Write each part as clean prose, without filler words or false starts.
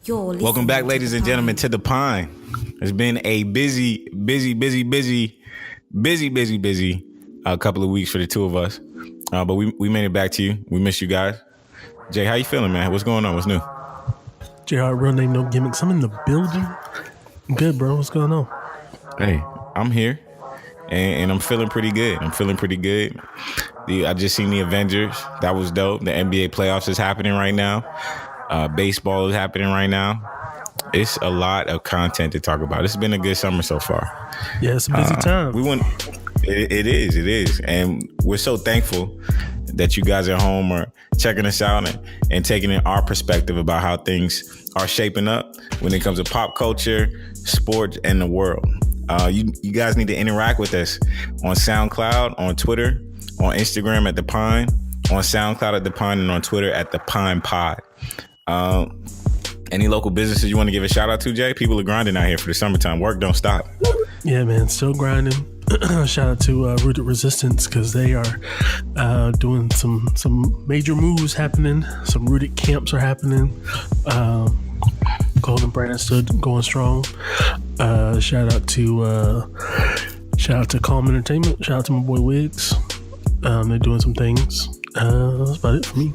Welcome back, ladies and gentlemen, to the Pine. It's been a busy couple of weeks for the two of us, but we made it back to you. We miss you guys. Jay, how you feeling, man? What's going on? What's new? JR, real name, no gimmicks. I'm in the building. I'm good, bro. What's going on? Hey, I'm here, and I'm feeling pretty good. I just seen the Avengers. That was dope. The NBA Playoffs is happening right now. Baseball is happening right now. It's a lot of content to talk about. It's been a good summer so far. Yeah, it's a busy time. It is. And we're so thankful that you guys at home are checking us out and taking in our perspective about how things are shaping up when it comes to pop culture, sports, and the world. You guys need to interact with us on SoundCloud, on Twitter, on Instagram at The Pine, on SoundCloud at The Pine, and on Twitter at The Pine Pod. Any local businesses you want to give a shout out to, Jay? People are grinding out here for the summertime. Work don't stop. Yeah, man, still grinding. Shout out to Rooted Resistance, because they are doing some major moves happening. Some rooted camps are happening. Golden Brand still going strong. Shout out to Calm Entertainment. Shout out to my boy Wiggs. They're doing some things. That's about it for me.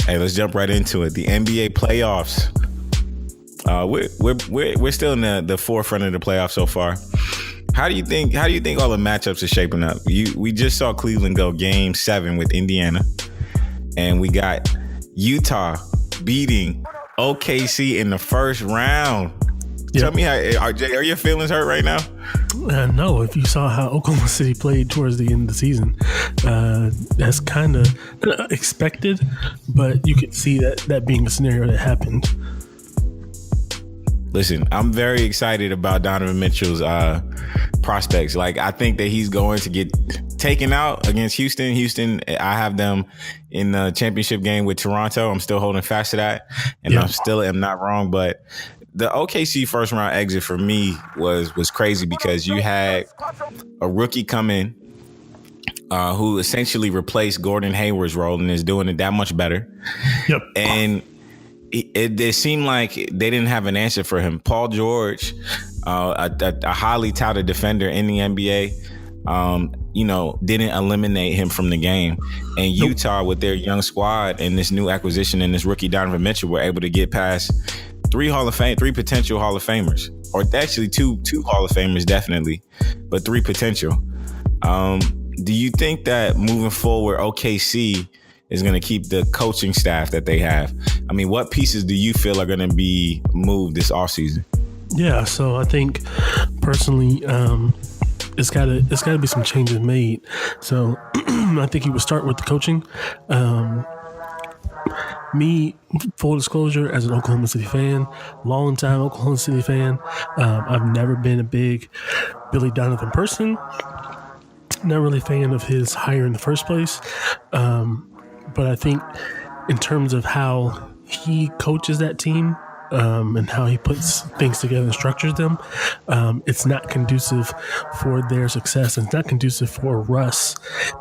Hey, let's jump right into it. The NBA playoffs. We're still in the forefront of the playoffs so far. How do you think all the matchups are shaping up? We just saw Cleveland go Game 7 with Indiana, and we got Utah beating OKC in the first round. Yep. Tell me, are your feelings hurt right now? No, if you saw how Oklahoma City played towards the end of the season, that's kind of expected, but you could see that being a scenario that happened. Listen, I'm very excited about Donovan Mitchell's prospects. Like, I think that he's going to get taken out against Houston. I have them in the championship game with Toronto. I'm still holding fast to that, and I still am not wrong, but the OKC first round exit for me was crazy, because you had a rookie come in who essentially replaced Gordon Hayward's role and is doing it that much better. Yep. And it seemed like they didn't have an answer for him. Paul George, a highly touted defender in the NBA, didn't eliminate him from the game. And Utah, with their young squad and this new acquisition and this rookie Donovan Mitchell, were able to get past three potential Hall of Famers, or actually two Hall of Famers definitely, but three potential. Do you think that moving forward, OKC is going to keep the coaching staff that they have? I mean, what pieces do you feel are going to be moved this offseason? Yeah, so I think personally, it's got to be some changes made. So I think you would start with the coaching. Me, full disclosure, as an Oklahoma City fan, long-time Oklahoma City fan, I've never been a big Billy Donovan person. Not really a fan of his hire in the first place. But I think in terms of how he coaches that team, and how he puts things together and structures them, it's not conducive for their success. And it's not conducive for Russ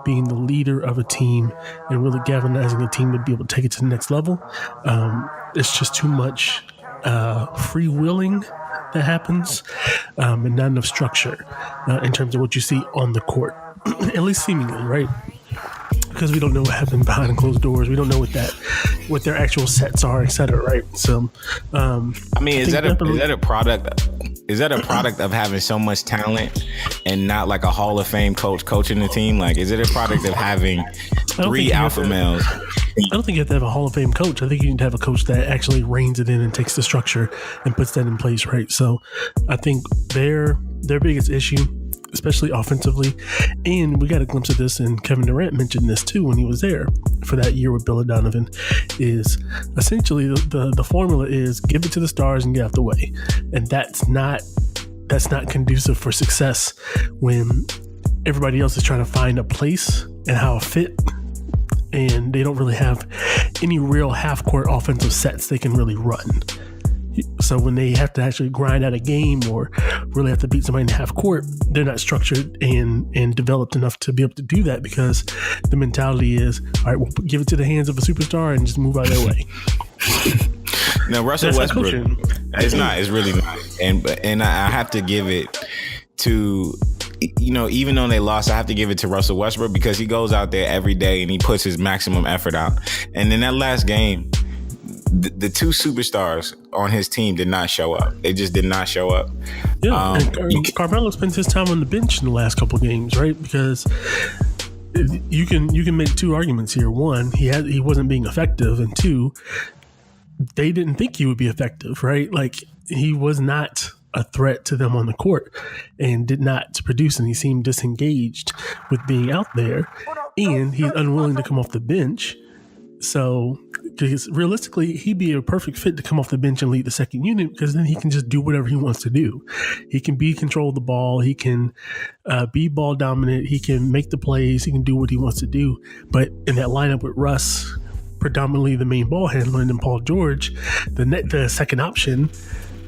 being the leader of a team and really galvanizing a team to be able to take it to the next level. It's just too much freewheeling that happens, and not enough structure in terms of what you see on the court, at least seemingly, right? Because we don't know what happened behind closed doors. We don't know what their actual sets are, et cetera, right? So, I mean, is that a product of having so much talent and not like a Hall of Fame coach coaching the team? Like, is it a product of having three alpha males? I don't think you have to have a Hall of Fame coach. I think you need to have a coach that actually reins it in and takes the structure and puts that in place, right? So, I think their biggest issue, especially offensively, and we got a glimpse of this, and Kevin Durant mentioned this too when he was there for that year with Bill Donovan, is essentially the formula is give it to the stars and get out the way. And that's not conducive for success when everybody else is trying to find a place and how it fit, and they don't really have any real half-court offensive sets they can really run. So when they have to actually grind out a game or really have to beat somebody in half court, they're not structured and developed enough to be able to do that, because the mentality is, all right, we'll give it to the hands of a superstar and just move out of their way. No, Russell Westbrook. It's not. It's really not. And I have to give it to, even though they lost, I have to give it to Russell Westbrook because he goes out there every day and he puts his maximum effort out. And in that last game, the two superstars on his team did not show up. They just did not show up. Yeah, and Carmelo spends his time on the bench in the last couple of games, right? Because you can make two arguments here. One, he wasn't being effective, and two, they didn't think he would be effective, right? Like, he was not a threat to them on the court and did not produce, and he seemed disengaged with being out there, and he's unwilling to come off the bench. So, because realistically, he'd be a perfect fit to come off the bench and lead the second unit because then he can just do whatever he wants to do. He can control the ball. He can be ball dominant. He can make the plays. He can do what he wants to do. But in that lineup with Russ, predominantly the main ball handler, and then Paul George, the second option,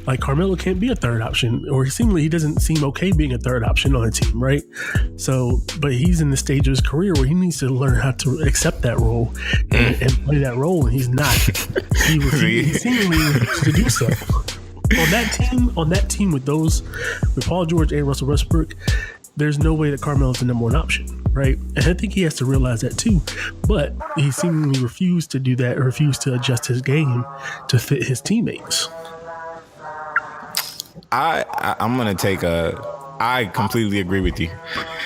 like, Carmelo can't be a third option, or seemingly he doesn't seem okay being a third option on a team, right? So, but he's in the stage of his career where he needs to learn how to accept that role and play that role, and he's not. He seemingly refuses to do so. On that team with Paul George and Russell Westbrook, there's no way that Carmelo's the number one option, right? And I think he has to realize that too. But he seemingly refused to do that, or refused to adjust his game to fit his teammates. I'm going to take I completely agree with you.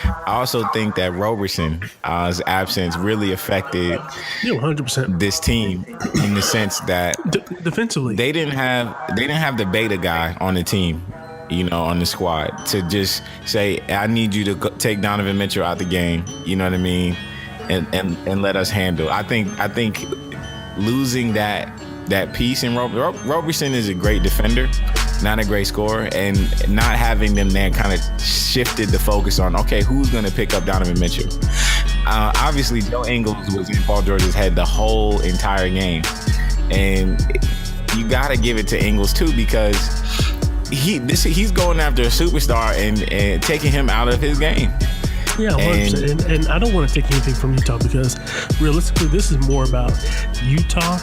I also think that Roberson's absence really affected 100% this team in the sense that defensively they didn't have the beta guy on the team, on the squad to just say, I need you to take Donovan Mitchell out the game. You know what I mean? And let us handle. I think losing that piece in Roberson is a great defender, not a great scorer, and not having them there kind of shifted the focus on, okay, who's going to pick up Donovan Mitchell? Obviously, Joe Ingles was in Paul George's head the whole entire game, and you got to give it to Ingles too, because he's going after a superstar and taking him out of his game. Yeah, 100%. And I don't want to take anything from Utah, because realistically, this is more about Utah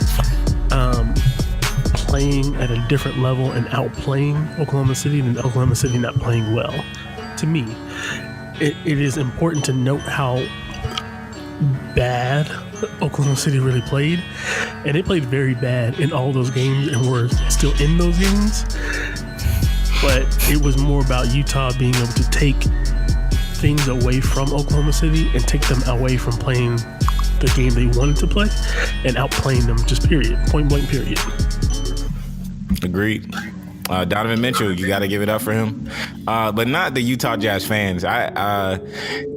playing at a different level and outplaying Oklahoma City than Oklahoma City not playing well. To me, it is important to note how bad Oklahoma City really played, and they played very bad in all those games and were still in those games. But it was more about Utah being able to take things away from Oklahoma City and take them away from playing the game they wanted to play and outplaying them, just period, point blank period. Agreed. Donovan Mitchell, you got to give it up for him, but not the Utah Jazz fans.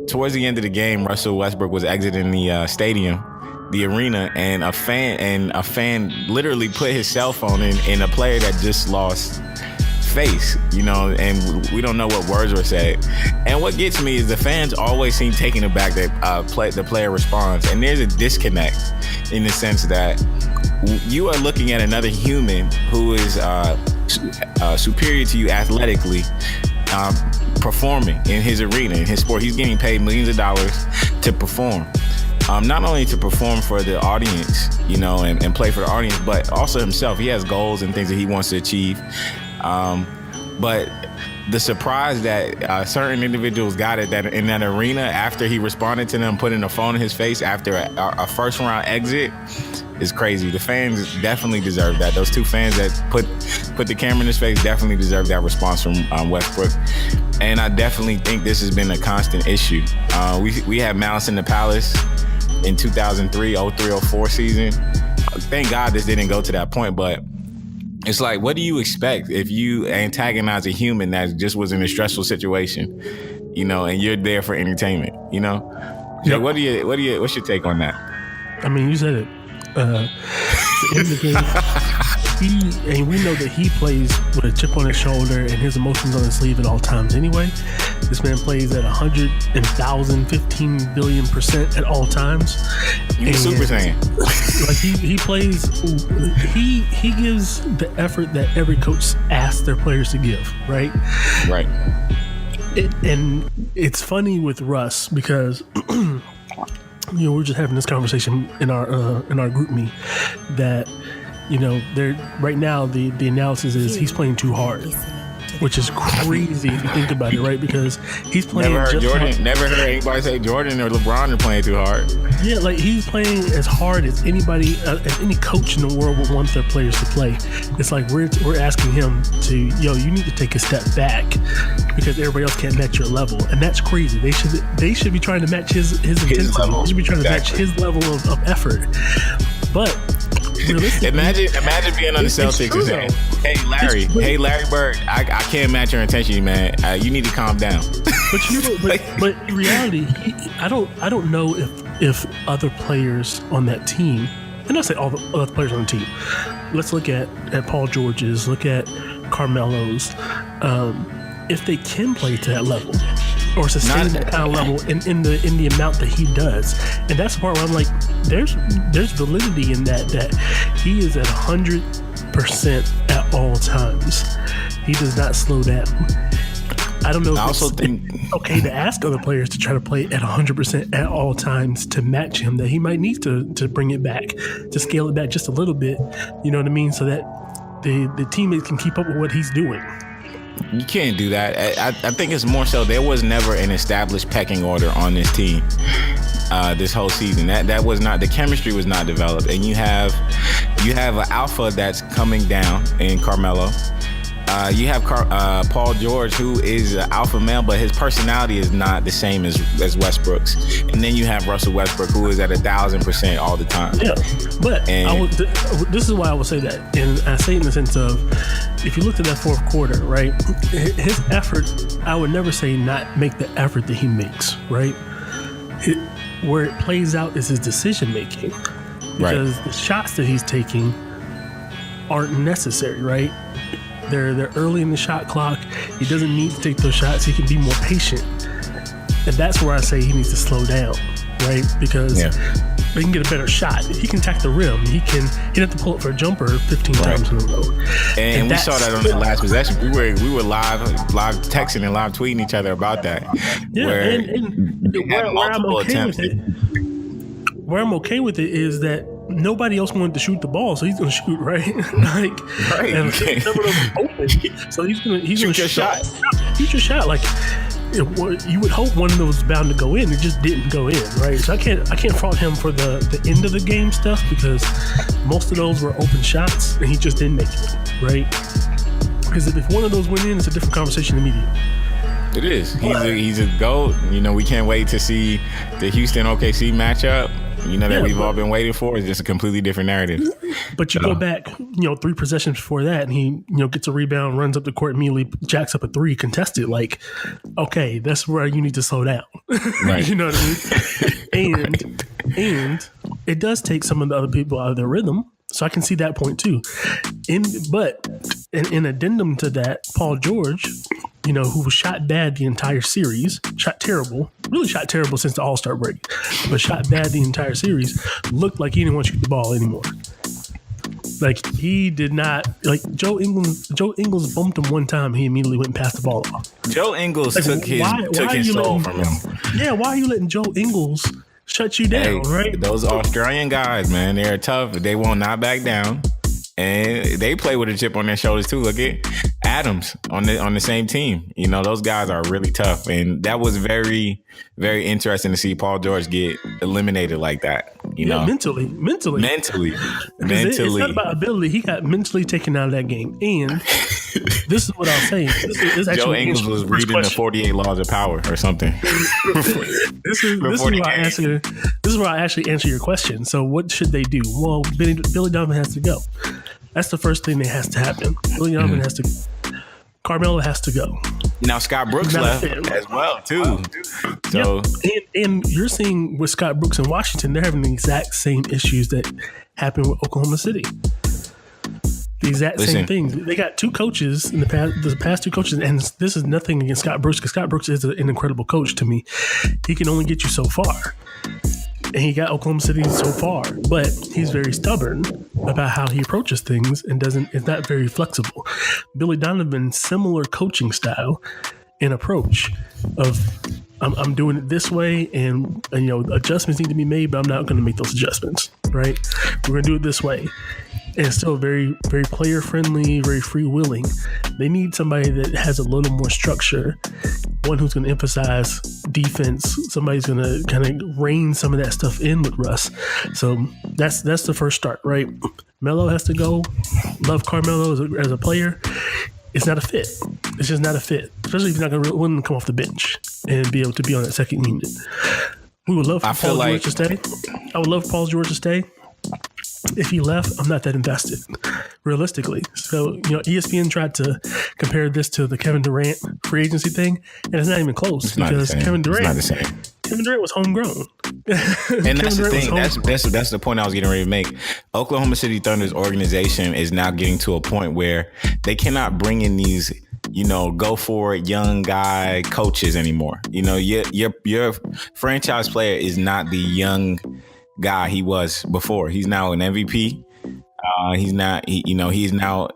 Towards the end of the game, Russell Westbrook was exiting the stadium, the arena, and a fan literally put his cell phone in a player that just lost face, and we don't know what words were said. And what gets me is the fans always seem taken aback that the player responds, and there's a disconnect in the sense that you are looking at another human who is superior to you athletically, performing in his arena, in his sport. He's getting paid millions of dollars to perform. Not only to perform for the audience, and play for the audience, but also himself. He has goals and things that he wants to achieve. But the surprise that certain individuals got in that arena after he responded to them putting a phone in his face after a first round exit is crazy. The fans definitely deserve that. Those two fans that put the camera in his face definitely deserve that response from Westbrook. And I definitely think this has been a constant issue. We had Malice in the Palace in 2003, 04 season. Thank God this didn't go to that point, but it's like, what do you expect if you antagonize a human that just was in a stressful situation, and you're there for entertainment, Yep. What's your take on that? I mean, you said it. In the game, we know that he plays with a chip on his shoulder and his emotions on his sleeve at all times anyway. This man plays at 100,000, 15 billion% at all times. He's Super Saiyan. Like he plays, he gives the effort that every coach asks their players to give, right? Right. And it's funny with Russ because we're just having this conversation in our group meet that they're right now the analysis is he's playing too hard, which is crazy if you think about it, right? Because he's playing. Never heard anybody say Jordan or LeBron are playing too hard. Yeah, like he's playing as hard as anybody, as any coach in the world would want their players to play. It's like we're asking him to, you need to take a step back because everybody else can't match your level, and that's crazy. They should be trying to match his intensity. Level. They should be trying to match his level of effort. But imagine being on the Celtics and saying, "Hey Larry Bird, I can't match your intensity, man. You need to calm down." But in reality, I don't know if other players on that team, and I say all the other players on the team. Let's look at Paul George's, look at Carmelo's, if they can play to that level or sustain that kind of level in the amount that he does. And that's the part where I'm like, there's validity in that he is at 100% at all times. He does not slow down. I don't know if it's okay to ask other players to try to play at 100% at all times to match him, that he might need to bring it back, to scale it back just a little bit, you know what I mean, so that the teammates can keep up with what he's doing. You can't do that. I think it's more so there was never an established pecking order on this team this whole season. That was not, the chemistry was not developed, and you have an alpha that's coming down in Carmelo. You have Paul George, who is an alpha male, but his personality is not the same as Westbrook's. And then you have Russell Westbrook, who is at 1,000% all the time. Yeah, but this is why I will say that, and I say it in the sense of, if you looked at that fourth quarter, right, his effort, I would never say not make the effort that he makes, right? Where it plays out is his decision making, because the shots that he's taking aren't necessary, right? They're early in the shot clock. He doesn't need to take those shots. He can be more patient. And that's where I say he needs to slow down, right? Because he can get a better shot. He can attack the rim. He doesn't have to pull up for a jumper 15 times in a row. And we saw that on the last possession. We were live texting and live tweeting each other about that. Yeah, where I'm okay with it. Where I'm okay with it is that nobody else wanted to shoot the ball, so he's going to shoot, right? And some of those are open, so he's going to shoot your shot. Shoot your shot. Like, you would hope one of those was bound to go in. It just didn't go in, right? So I can't fault him for the end of the game stuff, because most of those were open shots and he just didn't make it, right? Because if one of those went in, it's a different conversation immediately. It is. He's a GOAT. We can't wait to see the Houston OKC matchup. That we've all been waiting for. Is just a completely different narrative. But you go back, 3 possessions before that, and he, gets a rebound, runs up the court, immediately jacks up a 3, contested. Like, okay, that's where you need to slow down. Right. You know what I mean? And it does take some of the other people out of their rhythm. So I can see that point too. But in addendum to that, Paul George, who was shot bad the entire series, shot terrible since the All-Star break, but shot bad the entire series, looked like he didn't want to shoot the ball anymore. Like, he did not, like, Joe Ingles bumped him one time, he immediately went and passed the ball off. Joe Ingles took his soul from him. Yeah, why are you letting Joe Ingles shut you down, right? Those Australian guys, man, they're tough. They will not back down. And they play with a chip on their shoulders too. Look at Adams on the same team. Those guys are really tough. And that was very, very interesting to see Paul George get eliminated like that. Mentally. It's not about ability. He got mentally taken out of that game. And this is what I'll say. This Joe Ingles was reading the 48 laws of power or something. This is where I actually answer your question. So what should they do? Well, Billy Donovan has to go. That's the first thing that has to happen. Billy Donovan has to go. Carmelo has to go. Now Scott Brooks left as well too. So and you're seeing with Scott Brooks in Washington, they're having the exact same issues that happened with Oklahoma City. The exact same things. They got 2 coaches in the past 2 coaches, and this is nothing against Scott Brooks, because Scott Brooks is an incredible coach to me. He can only get you so far. And he got Oklahoma City so far, but he's very stubborn about how he approaches things and is not very flexible. Billy Donovan, similar coaching style and approach of I'm doing it this way, and adjustments need to be made, but I'm not going to make those adjustments. Right? We're going to do it this way. and still very, very player friendly, very freewheeling. They need somebody that has a little more structure, one who's going to emphasize defense. Somebody's going to kind of rein some of that stuff in with Russ. So that's the first start, right? Melo has to go. Love Carmelo as a player. It's not a fit. It's just not a fit, especially if you're not going to willing to come off the bench and be able to be on that second unit. We would love for Paul George to stay. I would love Paul George to stay. If he left, I'm not that invested, realistically. So, ESPN tried to compare this to the Kevin Durant free agency thing, and it's not even close because Kevin Durant was homegrown. And that's the thing. That's the point I was getting ready to make. Oklahoma City Thunder's organization is now getting to a point where they cannot bring in these, go for it young guy coaches anymore. Your franchise player is not the young guy he was before. He's now an MVP. He's now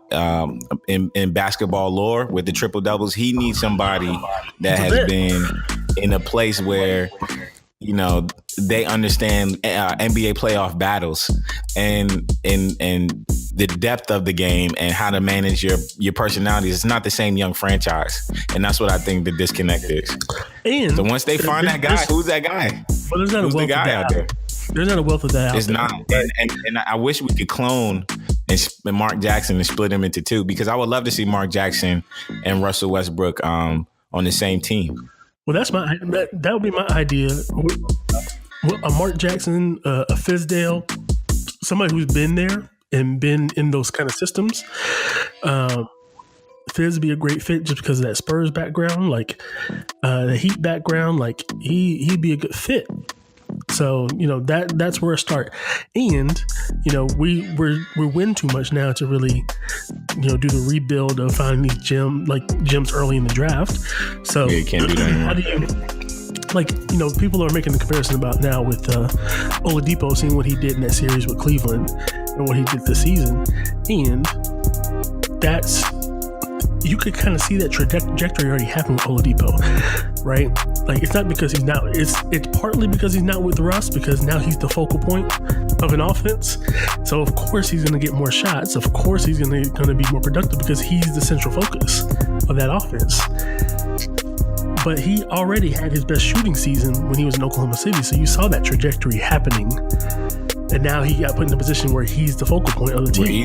in basketball lore with the triple doubles. He needs somebody that has been in a place where they understand NBA playoff battles and the depth of the game and how to manage your personalities. It's not the same young franchise, and that's what I think the disconnect is. And so once they find that guy, who's that guy? Well, there's not a wealth of that out there. There's not a wealth of that. It's not, and I wish we could clone and Mark Jackson and split him into two, because I would love to see Mark Jackson and Russell Westbrook on the same team. Well, that would be my idea. A Mark Jackson, a Fizdale, somebody who's been there and been in those kind of systems. Fizz would be a great fit just because of that Spurs background, like the Heat background. Like he'd be a good fit. So that's where I start, and we win too much now to really do the rebuild of finding these gems early in the draft. So you can't do that anymore. How do you people are making the comparison about now with Oladipo, seeing what he did in that series with Cleveland and what he did this season, and that's. You could kind of see that trajectory already happen with Oladipo, right? Like, it's not because he's not. It's partly because he's not with Russ, because now he's the focal point of an offense. So of course he's going to get more shots. Of course he's going to be more productive because he's the central focus of that offense. But he already had his best shooting season when he was in Oklahoma City, so you saw that trajectory happening. And now he got put in a position where he's the focal point of the team.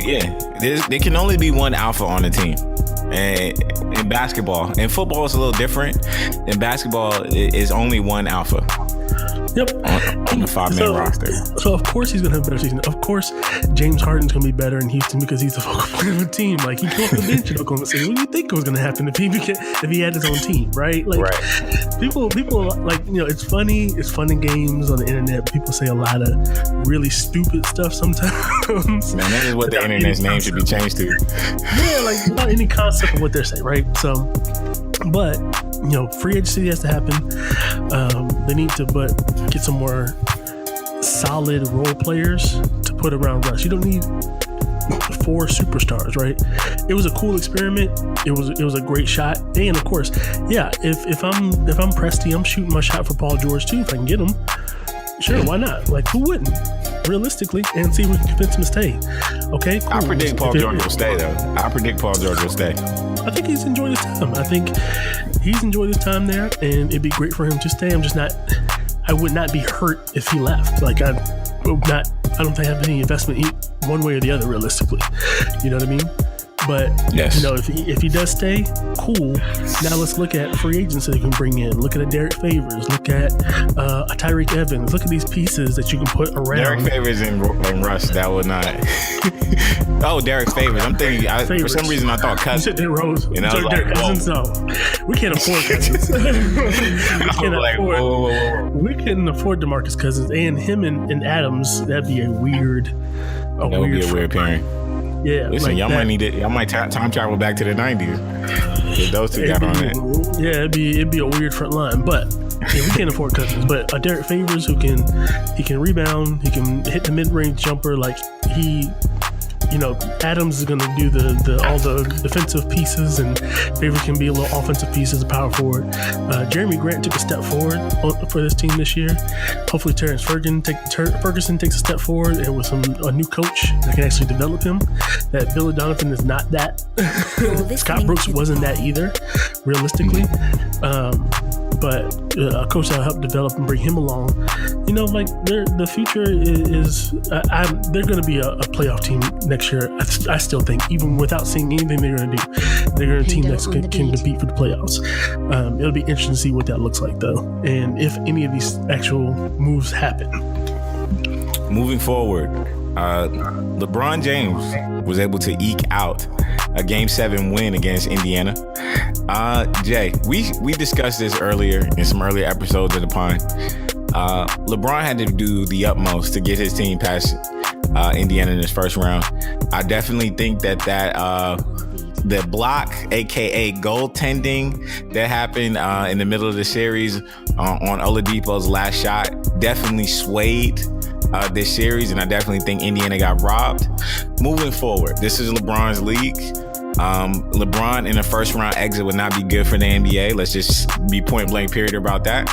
There can only be one alpha on the team. And in basketball, in football, it's a little different. In basketball, it's only one alpha. Yep. On the 5-man roster. So of course he's gonna have a better season. Of course, James Harden's gonna be better in Houston because he's the focal point of the team. Like, he came off the bench in Oklahoma City. What do you think was gonna happen if he had his own team, right? Like, people like, it's funny. It's fun in games on the internet. People say a lot of really stupid stuff sometimes. Man, that is what the internet's name should be changed to. Yeah, like without any concept of what they're saying, right? So, but free agency has to happen. They need to get some more solid role players to put around Russ. You don't need 4 superstars, right? It was a cool experiment. It was a great shot. And of course, yeah, if I'm Presti, I'm shooting my shot for Paul George too if I can get him. Sure, why not? Like, who wouldn't? Realistically, and see if we can convince him to stay. Okay, cool. I predict Paul George will stay, though. I think he's enjoyed his time. I think he's enjoyed his time there, and it'd be great for him to stay. I would not be hurt if he left. Like, I don't think I have any investment one way or the other, realistically. You know what I mean? But yes. If he does stay, cool. Now let's look at free agents that you can bring in. Look at a Derek Favors. Look at a Tyreek Evans. Look at these pieces that you can put around. Derek Favors and Russ, that would not. Oh, Derek Favors. I'm thinking. For some reason, I thought Cousins. You said Rose. And I was Derek Cousins. No, we can't afford Cousins. We couldn't afford DeMarcus Cousins, and him and Adams. That'd be a weird. That would be a weird pairing. Yeah, listen, like y'all might need it. Y'all might time travel back to the 90s. If those two got on it. Yeah, it'd be a weird front line, but we can't afford Cousins. But a Derek Favors who can rebound, he can hit the mid range jumper. Like, he Adams is going to do all the defensive pieces, and Favors can be a little offensive piece as a power forward. Jeremy Grant took a step forward for this team this year. Hopefully Terrence Ferguson takes a step forward, and with a new coach that can actually develop him. That Billy Donovan is not that. Scott Brooks wasn't that either, realistically. But a coach that'll help develop and bring him along. The future is they're going to be a playoff team next year. I still think, even without seeing anything they're going to do, they're going to team that can compete for the playoffs. It'll be interesting to see what that looks like, though, and if any of these actual moves happen. Moving forward, LeBron James was able to eke out a Game 7 win against Indiana. Jay, we discussed this earlier in some earlier episodes of the Pine. LeBron had to do the utmost to get his team past Indiana in his first round. I definitely think that the block, aka goaltending, that happened in the middle of the series on Oladipo's last shot definitely swayed this series, and I definitely think Indiana got robbed. Moving forward, this is LeBron's league. LeBron in a first round exit would not be good for the NBA. Let's just be point blank period about that.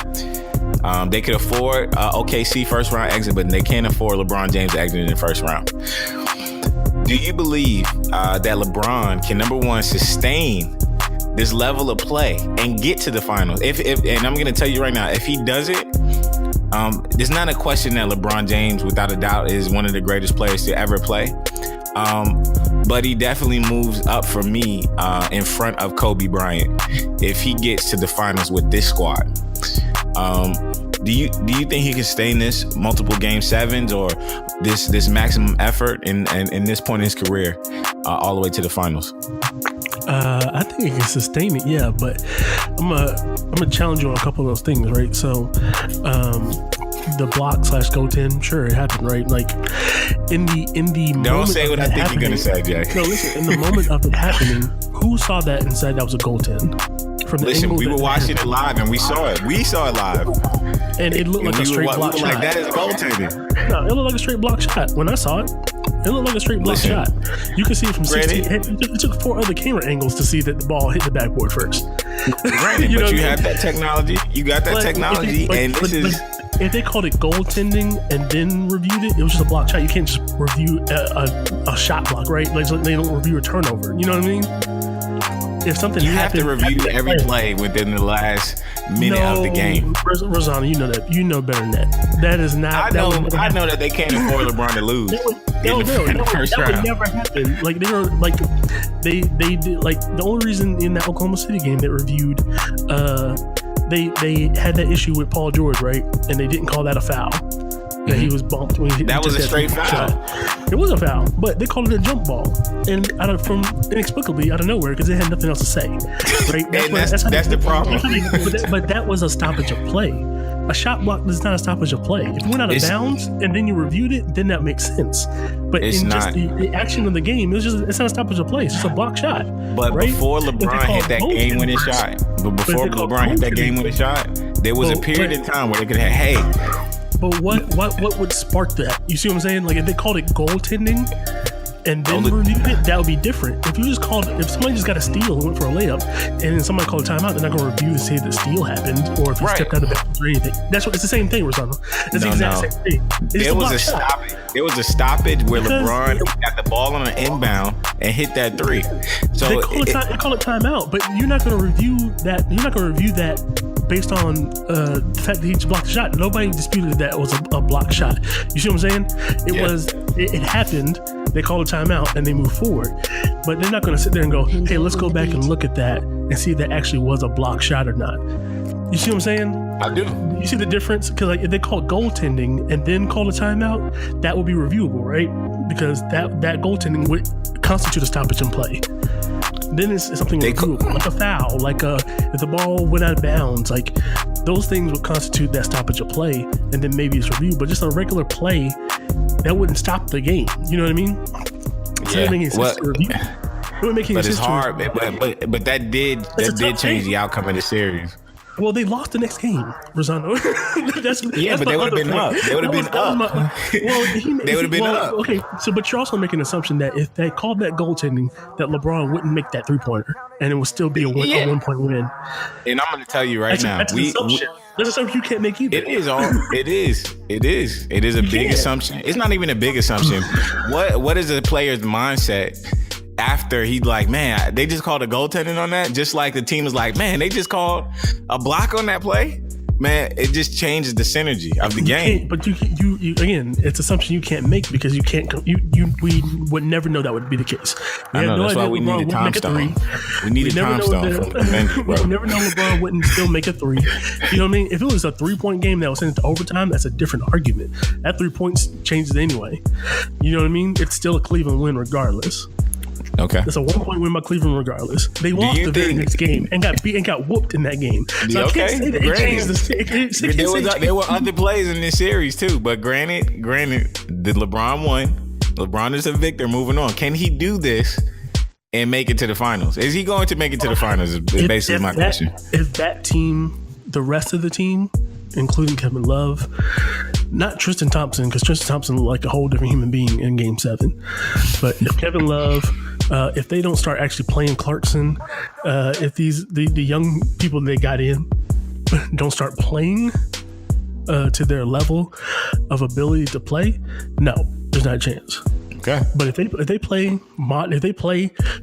They could afford OKC first round exit, but they can't afford LeBron James exiting in the first round. Do you believe that LeBron can, number one, sustain this level of play and get to the finals? If and I'm going to tell you right now, if he does it, there's not a question that LeBron James, without a doubt, is one of the greatest players to ever play. But he definitely moves up for me in front of Kobe Bryant if he gets to the finals with this squad. Do you think he can sustain this multiple Game 7s or this maximum effort in this point in his career all the way to the finals? I think he can sustain it, yeah, but I'm gonna challenge you on a couple of those things, right? So, the block / goaltend, sure, it happened, right? Like in the don't say what I think you're gonna say, Jack. No, listen. In the moment of it happening, who saw that and said that was a goaltend? Listen, we were watching it live and we saw it. We saw it live, and it looked like a straight block shot. Like that is goaltending. No, it looked like a straight block shot. When I saw it, it looked like a straight block shot. You can see it from 16. It took 4 other camera angles to see that the ball hit the backboard first. Granted, but you have that technology. You got that technology, and this is. If they called it goaltending and then reviewed it, it was just a block shot. You can't just review a shot block, right? Like they don't review a turnover. You know what I mean? If something you have to review every play within the last minute of the game. Rossano, you know that. You know better than that. That is not. I know that they can't afford LeBron to lose. That would never happen. Like they were like they did like the only reason in that Oklahoma City game that reviewed they had that issue with Paul George, right? And they didn't call that a foul. That he was bumped when he that was a straight foul. Shot. It was a foul, but they called it a jump ball, and inexplicably out of nowhere because they had nothing else to say. Right? That's the problem. But that was a stoppage of play. A shot block is not a stoppage of play. If it went out of bounds and then you reviewed it, then that makes sense. But in just the action of the game, it's not a stoppage of play. It's just a block shot. But right? before LeBron hit that game-winning shot, there was a period in time where they could have, hey. But what would spark that? You see what I'm saying? Like if they called it goaltending and then reviewed it, that would be different. If somebody just got a steal and went for a layup, and then somebody called a timeout, they're not going to review and say the steal happened or if he stepped out of bounds or anything. It's the same thing, Rossano. It's the exact same thing. There was a stoppage where LeBron got the ball on an inbound and hit that 3. So they call it timeout, but you're not going to review that. You're not going to review that based on the fact that he just blocked the shot. Nobody disputed that it was a block shot. You see what I'm saying? It happened. They call a timeout and they move forward. But they're not going to sit there and go, hey, let's go back and look at that and see if that actually was a block shot or not. You see what I'm saying? I do. You see the difference? Because like if they call goaltending and then call a timeout, that would be reviewable, right? Because that goaltending would constitute a stoppage in play. Then it's something reviewable, like a foul, like if the ball went out of bounds, like those things would constitute that stoppage of play, and then maybe it's reviewed. But just a regular play, that wouldn't stop the game. You know what I mean? Yeah. It would make but it's hard. But that did change the outcome of the series. Well, they lost the next game, Rossano. But they would have been up. They would have been up. They would have been up. Okay, but you're also making an assumption that if they called that goaltending, that LeBron wouldn't make that 3-pointer, and it would still be a 1-point win. And I'm going to tell you right now, that's an assumption you can't make either. It is a big assumption. It's not even a big assumption. What is a player's mindset after he's like, man, they just called a goaltending on that? Just like the team is like, man, they just called a block on that play? Man, it just changes the synergy of the game. But you again, it's assumption you can't make because we would never know that would be the case. I know, that's why we need a Tom Stone. We need a Tom Stone from the bench, bro. We never know LeBron wouldn't still make a 3. You know what I mean? If it was a 3-point game that was sent into overtime, that's a different argument. That 3 points changes anyway. You know what I mean? It's still a Cleveland win regardless. Okay. It's a 1-point win by Cleveland regardless. They lost the very next game and got beat and got whooped in that game. So I can't say that it changed there were other plays in this series too, but granted, the LeBron won. LeBron is a victor moving on. Can he do this and make it to the finals? Is he going to make it to the finals is basically my question. If that team, the rest of the team, including Kevin Love, not Tristan Thompson, because Tristan Thompson looked like a whole different human being in Game 7. But if Kevin Love, if they don't start actually playing Clarkson, if the young people they got in don't start playing to their level of ability to play, no, there's not a chance. Okay. But if they play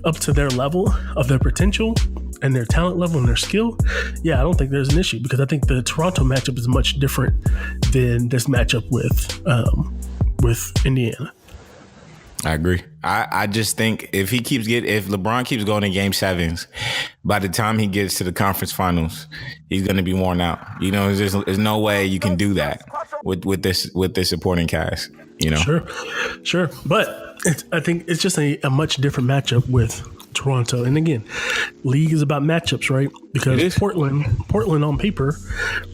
up to their level of their potential and their talent level and their skill, yeah, I don't think there's an issue, because I think the Toronto matchup is much different than this matchup with Indiana. I agree. I just think if LeBron keeps going in Game 7s, by the time he gets to the conference finals, he's going to be worn out. You know, there's no way you can do that with this supporting cast. You know, sure. But I think it's just a much different matchup with Toronto. And again, league is about matchups, right? Because Portland on paper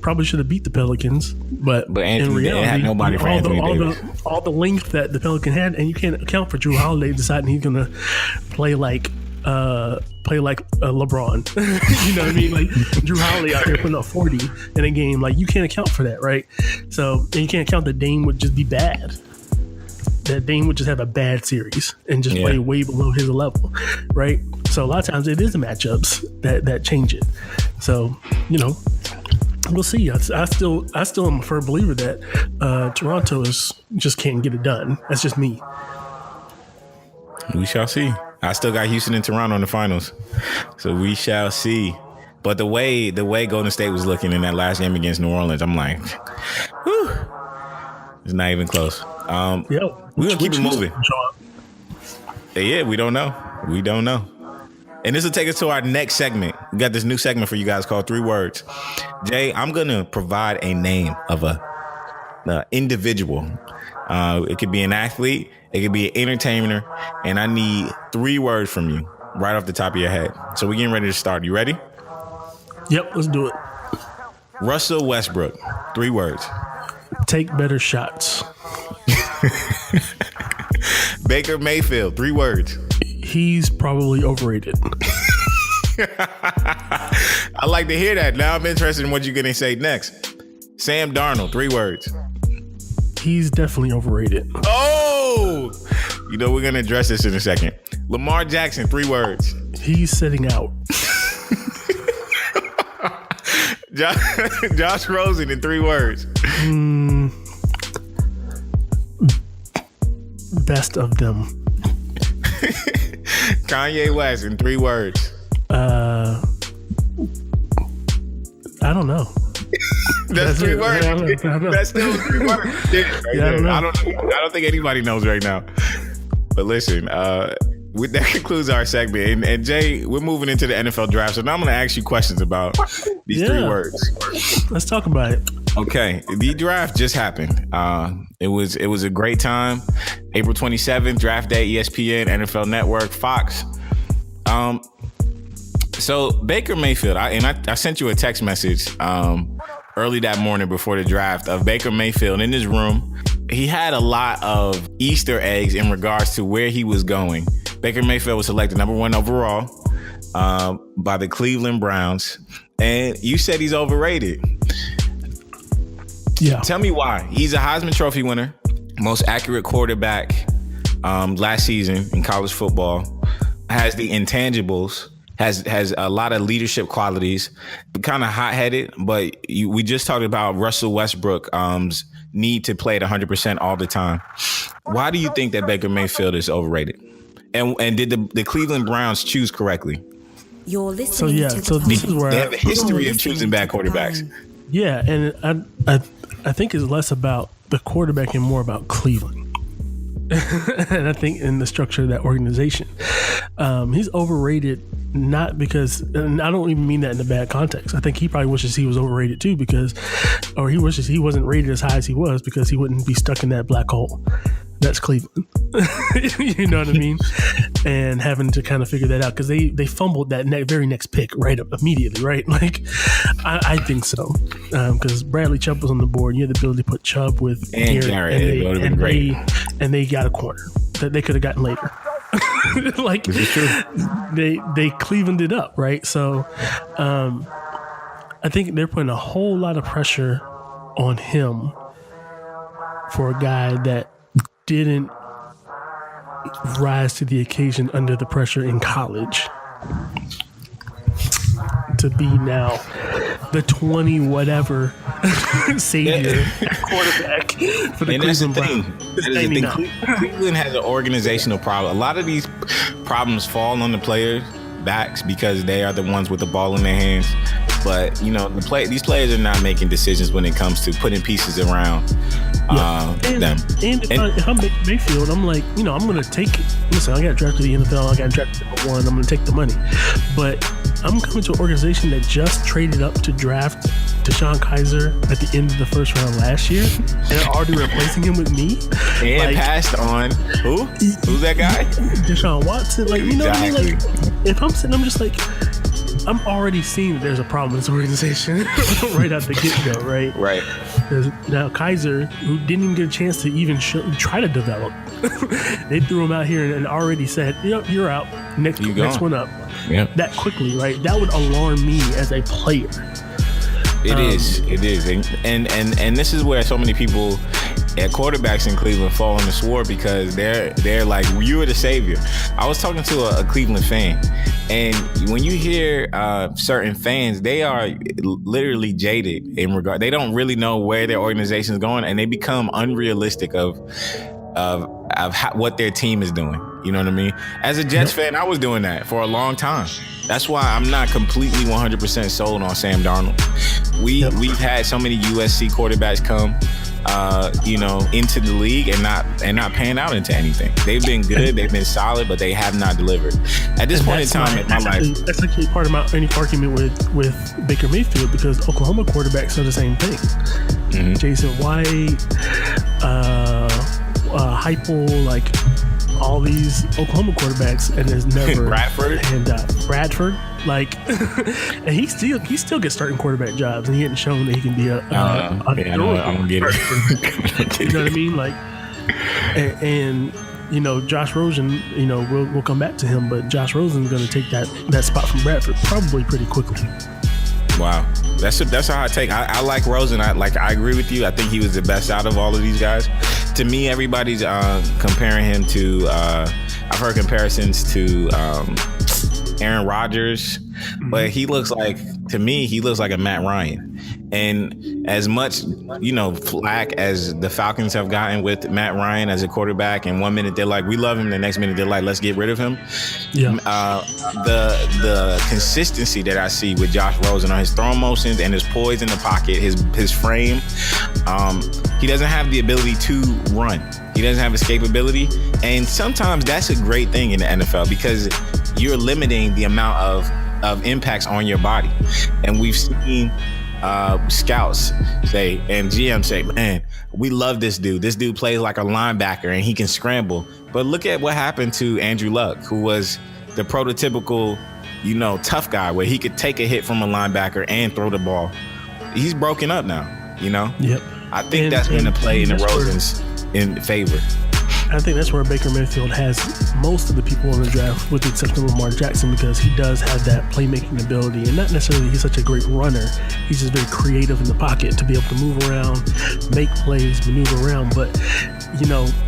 probably should have beat the Pelicans, but in reality, had nobody for Anthony Davis. All the length that the Pelican had, and you can't account for Drew Holiday deciding he's going to play like LeBron. You know what I mean? Like Drew Holiday out here putting up 40 in a game. Like, you can't account for that, right? So, and you can't account that Dame would just be bad. That Dame would just have a bad series and just play way below his level, right? So a lot of times it is the matchups that change it. So, you know, we'll see. I still am a firm believer that Toronto just can't get it done. That's just me. We shall see. I still got Houston and Toronto in the finals, so we shall see. But the way Golden State was looking in that last game against New Orleans, I'm like, whew, it's not even close. We're going to keep it moving. Yeah, we don't know. And this will take us to our next segment. We got this new segment for you guys called 3 Words. Jay, I'm going to provide a name of a individual. It could be an athlete. It could be an entertainer. And I need 3 words from you right off the top of your head. So we're getting ready to start. You ready? Yep, let's do it. Russell Westbrook. 3 words. Take better shots. Baker Mayfield. 3 words. He's probably overrated. I like to hear that. Now I'm interested in what you're going to say next. Sam Darnold. 3 words. He's definitely overrated. Oh! You know, we're going to address this in a second. Lamar Jackson. 3 words. He's sitting out. Josh Rosen in 3 words. Best of them. Kanye West in 3 words. I don't know. That's 3 words. I don't know. That's still 3 words. I don't think anybody knows right now. But listen, that concludes our segment. And Jay, we're moving into the NFL draft. So now I'm going to ask you questions about these 3 words. Let's talk about it. Okay, the draft just happened. It was a great time. April 27th, draft day, ESPN, NFL Network, Fox. So Baker Mayfield, I sent you a text message early that morning before the draft of Baker Mayfield in his room. He had a lot of Easter eggs in regards to where he was going. Baker Mayfield was selected number 1 overall. by the Cleveland Browns, and you said he's overrated. Yeah. Tell me why. He's a Heisman Trophy winner, most accurate quarterback last season in college football, has the intangibles, has a lot of leadership qualities, kind of hot-headed, but we just talked about Russell Westbrook's need to play at 100% all the time. Why do you think that Baker Mayfield is overrated? And did the Cleveland Browns choose correctly? You're listening so this is where they have a history of choosing bad quarterbacks. Yeah, and I think it's less about the quarterback and more about Cleveland. And I think in the structure of that organization, he's overrated. Not because, and I don't even mean that in a bad context. I think he probably wishes he was overrated too, or he wishes he wasn't rated as high as he was, because he wouldn't be stuck in that black hole. That's Cleveland. You know what I mean? And having to kind of figure that out, because they fumbled that very next pick right up immediately, right? Like, I think so, because Bradley Chubb was on the board. You had the ability to put Chubb with Garrett, and they got a corner that they could have gotten later. Like, this is true. They Cleveland it up, right? So I think they're putting a whole lot of pressure on him for a guy that didn't rise to the occasion under the pressure in college, to be now the 20 whatever savior quarterback for the Cleveland Browns. Cleveland has an organizational problem. A lot of these problems fall on the players' backs because they are the ones with the ball in their hands. But these players are not making decisions when it comes to putting pieces around them. And if I'm Mayfield, I'm like, I'm going to take it. Listen, I got drafted to the NFL. I got drafted number 1. I'm going to take the money. But I'm coming to an organization that just traded up to draft Deshaun Kaiser at the end of the first round last year, and they're already replacing him with me. And passed on who? Who's that guy? Deshaun Watson. Like, you know what I mean? Like, if I'm sitting, I'm just like, I'm already seeing that there's a problem in this organization right out the get-go, right? Right. Because now Kaiser, who didn't even get a chance to even try to develop, they threw him out here and already said, you're out. Next one up. Yep. That quickly, right? That would alarm me as a player. It is, and this is where so many people at quarterbacks in Cleveland fall on the sword, because they're like, you are the savior. I was talking to a Cleveland fan, and when you hear certain fans, they are literally jaded in regard. They don't really know where their organization is going, and they become unrealistic of what their team is doing. You know what I mean? As a Jets fan, I was doing that for a long time. That's why I'm not completely 100% sold on Sam Darnold. We've had so many USC quarterbacks come, into the league and not pan out into anything. They've been good, they've been solid, but they have not delivered. At this point in time in my life, that's actually part of my argument with Baker Mayfield, because Oklahoma quarterbacks are the same thing. Mm-hmm. Jason White, Heupel, like all these Oklahoma quarterbacks, and there's never Bradford, like, and he still gets starting quarterback jobs, and he hadn't shown that he can be I don't get it. You know what I mean? Like, and Josh Rosen, we'll come back to him, but Josh Rosen's going to take that spot from Bradford probably pretty quickly. Wow. That's a hot take. I like Rosen. I agree with you. I think he was the best out of all of these guys. To me, everybody's comparing him to I've heard comparisons to Aaron Rodgers, but he looks like a Matt Ryan. And as much, flack as the Falcons have gotten with Matt Ryan as a quarterback, and 1 minute they're like, we love him, the next minute they're like, let's get rid of him. Yeah. The consistency that I see with Josh Rosen on his throwing motions and his poise in the pocket, his frame, he doesn't have the ability to run. He doesn't have escapability. And sometimes that's a great thing in the NFL, because you're limiting the amount of impacts on your body. And we've seen scouts say and GM say, man, we love this dude. This dude plays like a linebacker and he can scramble. But look at what happened to Andrew Luck, who was the prototypical, tough guy where he could take a hit from a linebacker and throw the ball. He's broken up now, Yep. I think that's going to play in the Rosen's in favor. I think that's where Baker Mayfield has most of the people in the draft, with the exception of Lamar Jackson, because he does have that playmaking ability, and not necessarily he's such a great runner. He's just very creative in the pocket to be able to move around, make plays, maneuver around. But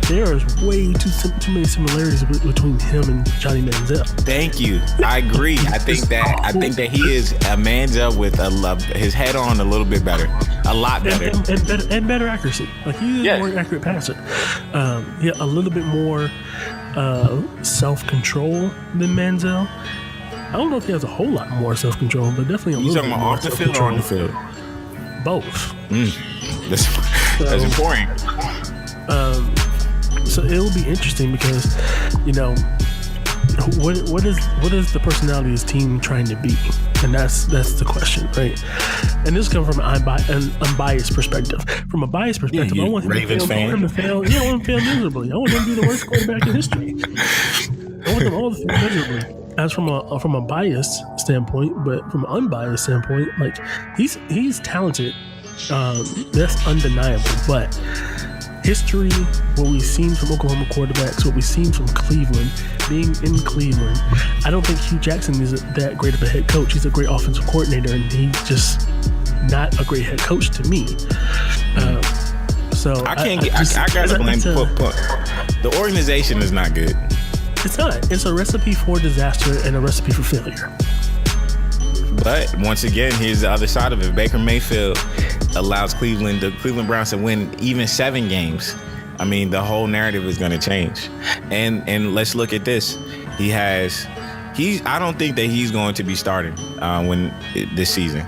there is way too many similarities between him and Johnny Manziel. Thank you. I agree. I think that he is a Manziel with his head on a little bit better, a lot better, and better accuracy. Like he's a more accurate passer. A little bit more self-control than Manziel. I don't know if he has a whole lot more self-control, but definitely a little bit more. You talking about off the field or on the field? Both. That's important. So it'll be interesting because, what is the personality of this team trying to be? And that's the question, right? And this comes from an unbiased perspective. From a biased perspective, I want him to fail. I want him to fail miserably. I want him to be the worst quarterback in history. I want them all to fail miserably. As from a biased standpoint, but from an unbiased standpoint, like he's talented. That's undeniable. But history, what we've seen from Oklahoma quarterbacks, what we've seen from Cleveland, being in Cleveland, I don't think Hugh Jackson is that great of a head coach. He's a great offensive coordinator, and he's just not a great head coach to me. So I gotta blame. The organization is not good. It's not. It's a recipe for disaster and a recipe for failure. But once again, here's the other side of it. Baker Mayfield allows the Cleveland Browns to win even 7 games. I mean, the whole narrative is going to change. And let's look at this. I don't think that he's going to be starting this season.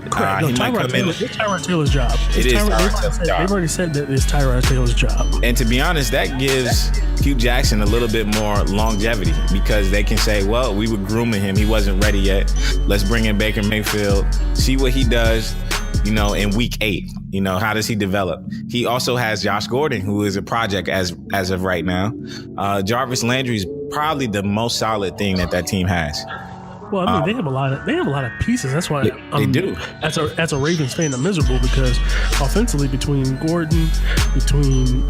Correct. He might come in. It's Tyrod Taylor's job. They've already said that it's Tyrod Taylor's job. And to be honest, that gives Hugh Jackson a little bit more longevity, because they can say, well, we were grooming him. He wasn't ready yet. Let's bring in Baker Mayfield, see what he does, in week 8. How does he develop? He also has Josh Gordon, who is a project as of right now. Jarvis Landry is probably the most solid thing that team has. Well, I mean, they have a lot of pieces. That's why they do. As a Ravens fan, I'm miserable, because offensively, between Gordon, between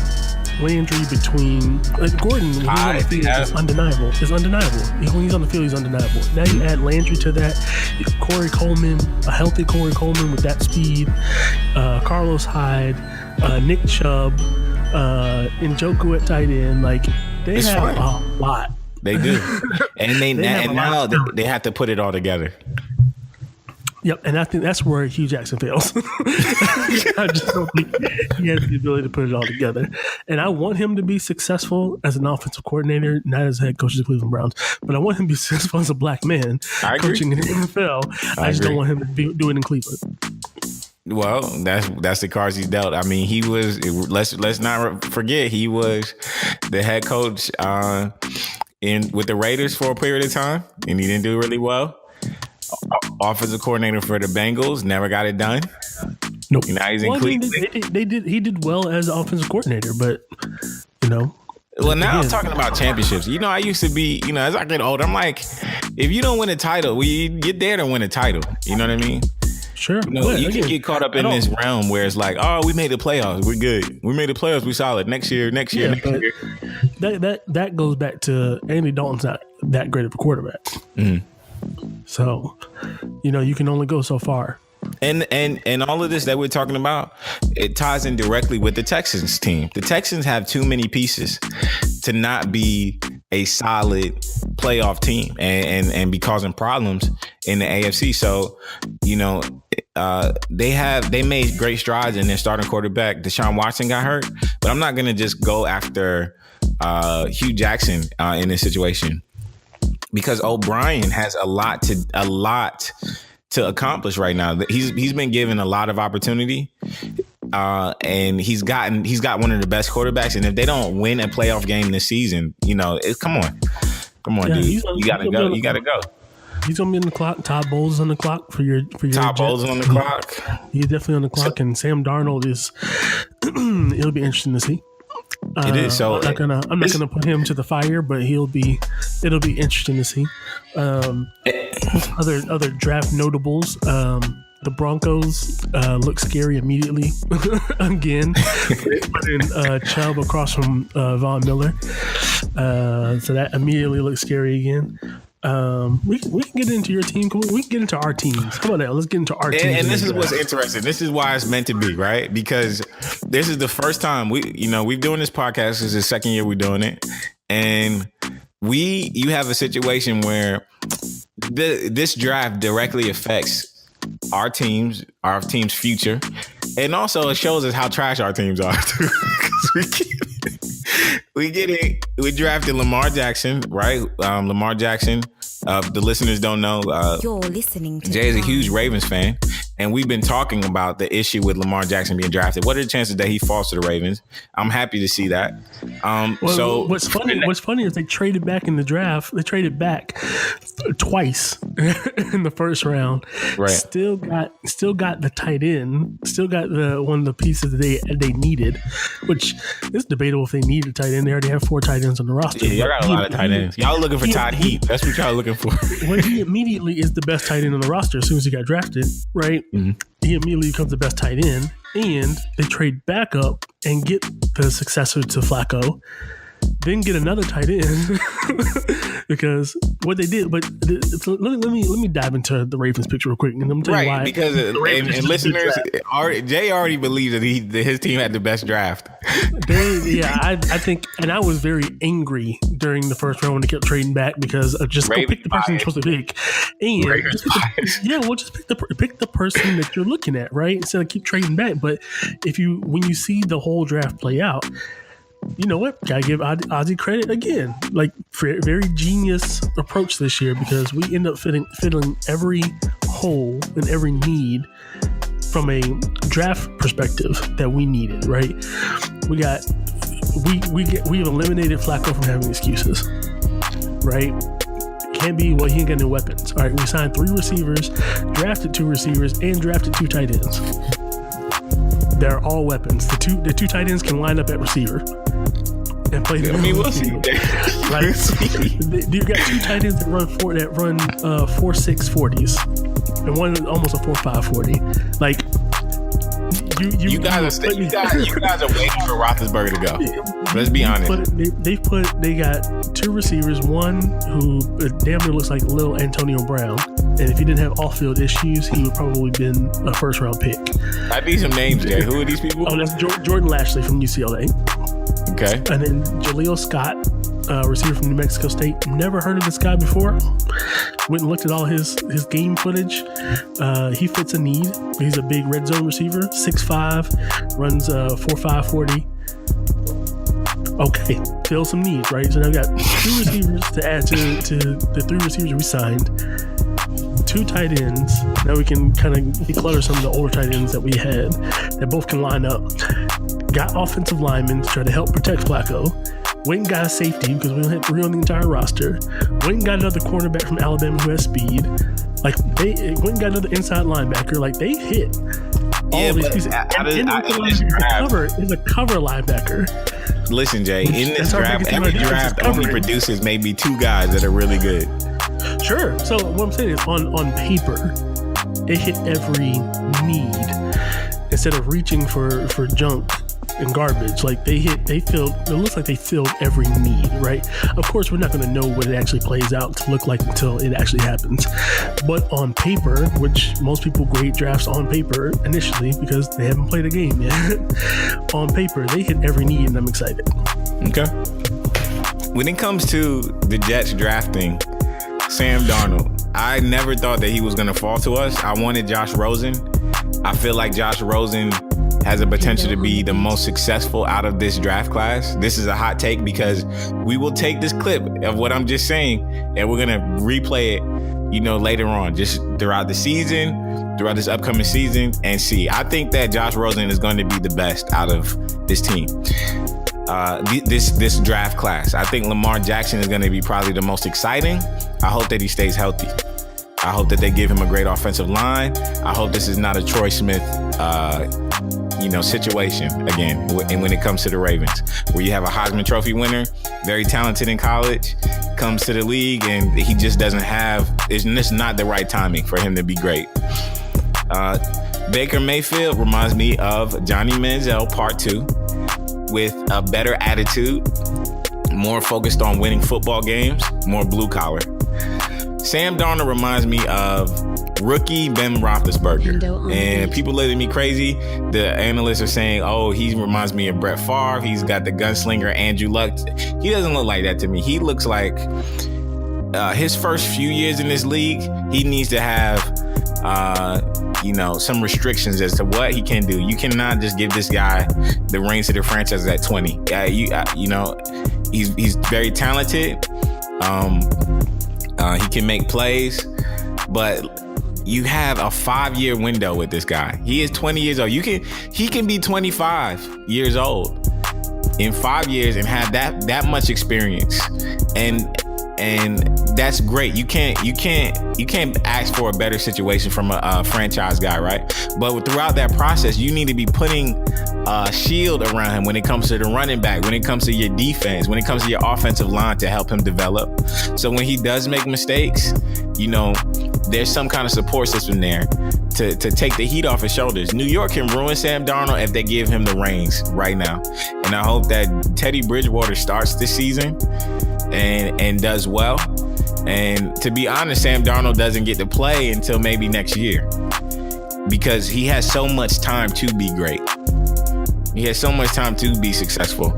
Landry, between Gordon, when he's on the field, is undeniable. It's undeniable. When he's on the field, he's undeniable. Now you add Landry to that, Corey Coleman, a healthy Corey Coleman with that speed, Carlos Hyde, Nick Chubb, Njoku at tight end. Like, they have a lot. They do. And now they have to put it all together. Yep, and I think that's where Hugh Jackson fails. I just don't think he has the ability to put it all together. And I want him to be successful as an offensive coordinator, not as head coach of the Cleveland Browns. But I want him to be successful as a black man coaching in the NFL. I just don't want him to do it in Cleveland. Well, that's the cards he's dealt. I mean, he was. Let's not forget, he was the head coach with the Raiders for a period of time, and he didn't do really well. Offensive coordinator for the Bengals, never got it done. Nope. Now he's in Cleveland. He did well as offensive coordinator, but Well, now I'm talking about championships. I used to be, as I get older, I'm like, if you don't win a title, you're there to win a title. You know what I mean? Sure. You can get caught up in this realm where it's like, oh, we made the playoffs, we're good. We made the playoffs, we solid. Next year. That goes back to Andy Dalton's not that great of a quarterback. Mm-hmm. So, you can only go so far. And all of this that we're talking about, it ties in directly with the Texans team. The Texans have too many pieces to not be a solid playoff team and be causing problems in the AFC. So, they made great strides in their starting quarterback. Deshaun Watson got hurt, but I'm not going to just go after Hugh Jackson in this situation, because O'Brien has a lot to accomplish right now. He's been given a lot of opportunity, and he's got one of the best quarterbacks. And if they don't win a playoff game this season, come on, yeah, dude, you gotta go. He's gonna be on the clock. Todd Bowles on the clock for your Todd Bowles on the clock. He's definitely on the clock, and Sam Darnold is. It'll be interesting to see. It is. So I'm not gonna put him to the fire, but it'll be interesting to see. Other draft notables. the Broncos look scary immediately again. Putting Chubb across from Von Miller. So that immediately looks scary again. We can get into your team. We can get into our teams. Come on now, let's get into our team. And this is what's interesting. This is why it's meant to be, right? Because this is the first time we've doing this podcast. This is the second year we're doing it, and you have a situation where this draft directly affects our team's future, and also it shows us how trash our teams are. We drafted Lamar Jackson, right? Lamar Jackson. The listeners don't know. You're listening to Jay is a huge Ravens fan, and we've been talking about the issue with Lamar Jackson being drafted. What are the chances that he falls to the Ravens? I'm happy to see that. So what's funny is they traded back in the draft. They traded back twice in the first round. Right. Still got the tight end. Still got one of the pieces that they needed. Which is debatable if they need a tight end. They already have 4 tight ends on the roster. Yeah, y'all got a lot of tight ends. Y'all looking for Todd Heap. That's what y'all looking for. Well, he immediately is the best tight end on the roster as soon as he got drafted, right? Mm-hmm. He immediately becomes the best tight end, and they trade back up and get the successor to Flacco, then get another tight end because what they did. But let me dive into the Ravens picture real quick, and I'm tell you why. Because and listeners, Jay already believes that his team had the best draft. I think, and I was very angry during the first round when they kept trading back because just go pick the person you're supposed to pick, and just pick the person that you're looking at, right? Instead of keep trading back. But when you see the whole draft play out, you know what? Gotta give Ozzy credit again. Like, very genius approach this year because we end up filling every hole and every need from a draft perspective that we needed. Right? We've eliminated Flacco from having excuses. Right? Can't be he ain't got no weapons. All right, we signed 3 receivers, drafted 2 receivers, and drafted 2 tight ends. They're all weapons. The two tight ends can line up at receiver and play. We'll see. You got 2 tight ends that run 4.6 40s, and one is almost a 4.5 40. Like you guys are waiting for Roethlisberger to go. Let's be honest. They got 2 receivers. One who damn near looks like little Antonio Brown. And if he didn't have off-field issues, he would probably been a first-round pick. I need some names, Jay. Who are these people? Oh, that's Jordan Lashley from UCLA. Okay. And then Jaleel Scott, receiver from New Mexico State. Never heard of this guy before. Went and looked at all his game footage. He fits a need. He's a big red zone receiver, 6'5", runs 4.5 40. Okay, fill some needs, right? So now we got 2 receivers to add to the 3 receivers we signed. 2 tight ends. Now we can kind of declutter some of the older tight ends that we had that both can line up. Got offensive linemen to try to help protect Flacco. Went and got a safety because we don't have 3 on the entire roster. Went and got another cornerback from Alabama who has speed. Like, they went and got another inside linebacker. Like, they hit all these pieces. Is a cover linebacker. Listen, Jay, in this draft, every draft only produces maybe 2 guys that are really good. Sure. So what I'm saying is on paper, it hit every need instead of reaching for junk and garbage. Like it looks like they filled every need, right? Of course, we're not going to know what it actually plays out to look like until it actually happens. But on paper, which most people grade drafts on paper initially because they haven't played a game yet, on paper, they hit every need and I'm excited. Okay. When it comes to the Jets drafting Sam Darnold, I never thought that he was going to fall to us. I wanted Josh Rosen. I feel like Josh Rosen has the potential to be the most successful out of this draft class. This is a hot take because we will take this clip of what I'm just saying and we're going to replay it, later on, just throughout the season, throughout this upcoming season, and see. I think that Josh Rosen is going to be the best out of this team. This draft class. I think Lamar Jackson is going to be probably the most exciting. I hope that he stays healthy. I hope that they give him a great offensive line. I hope this is not a Troy Smith, situation again. And when it comes to the Ravens, where you have a Heisman Trophy winner, very talented in college, comes to the league and he just doesn't have. It's just not the right timing for him to be great. Baker Mayfield reminds me of Johnny Manziel Part 2 with a better attitude, more focused on winning football games, more blue collar. Sam Darnold reminds me of rookie Ben Roethlisberger. And people look at me crazy. The analysts are saying, oh, he reminds me of Brett Favre. He's got the gunslinger Andrew Luck. He doesn't look like that to me. He looks like his first few years in this league, he needs to have some restrictions as to what he can do. You cannot just give this guy the reins to the franchise at 20. He's very talented. He can make plays, but you have a 5-year window with this guy. He is 20 years old. He can be 25 years old in 5 years and have that much experience. And that's great. You can't ask for a better situation from a franchise guy, right? But throughout that process, you need to be putting a shield around him when it comes to the running back, when it comes to your defense, when it comes to your offensive line to help him develop. So when he does make mistakes, there's some kind of support system there to take the heat off his shoulders. New York can ruin Sam Darnold if they give him the reins right now. And I hope that Teddy Bridgewater starts this season and does well. And to be honest, Sam Darnold doesn't get to play until maybe next year because he has so much time to be great. He has so much time to be successful.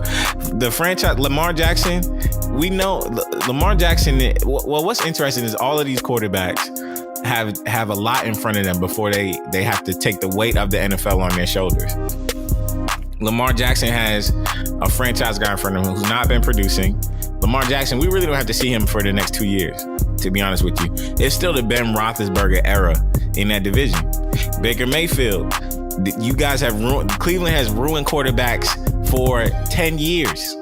The franchise, Lamar Jackson, we know Lamar Jackson. Well, what's interesting is all of these quarterbacks have a lot in front of them before they have to take the weight of the NFL on their shoulders. Lamar Jackson has a franchise guy in front of him who's not been producing. Lamar Jackson, we really don't have to see him for the next 2 years, to be honest with you. It's still the Ben Roethlisberger era in that division. Baker Mayfield, you guys have ruined, Cleveland has ruined quarterbacks for 10 years.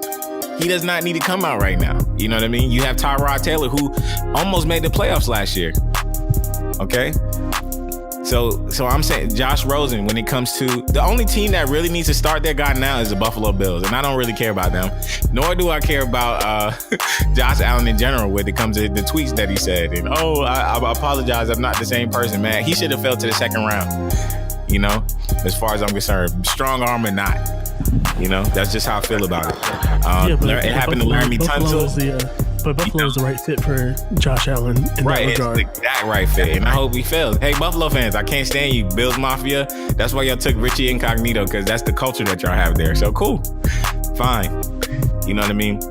He does not need to come out right now. You know what I mean? You have Tyrod Taylor, who almost made the playoffs last year. Okay? So I'm saying Josh Rosen, when it comes to the only team that really needs to start their guy now is the Buffalo Bills. And I don't really care about them, nor do I care about Josh Allen in general when it comes to the tweets that he said. And, I apologize. I'm not the same person, man. He should have fell to the second round, as far as I'm concerned. Strong arm or not. That's just how I feel about it. It happened to Larry Tunsil. But Buffalo is the right fit for Josh Allen in that regard. It's the exact right fit, and I hope he fails. Hey, Buffalo fans, I can't stand you, Bills Mafia. That's why y'all took Richie Incognito, because that's the culture that y'all have there. So cool, fine. You know what I mean?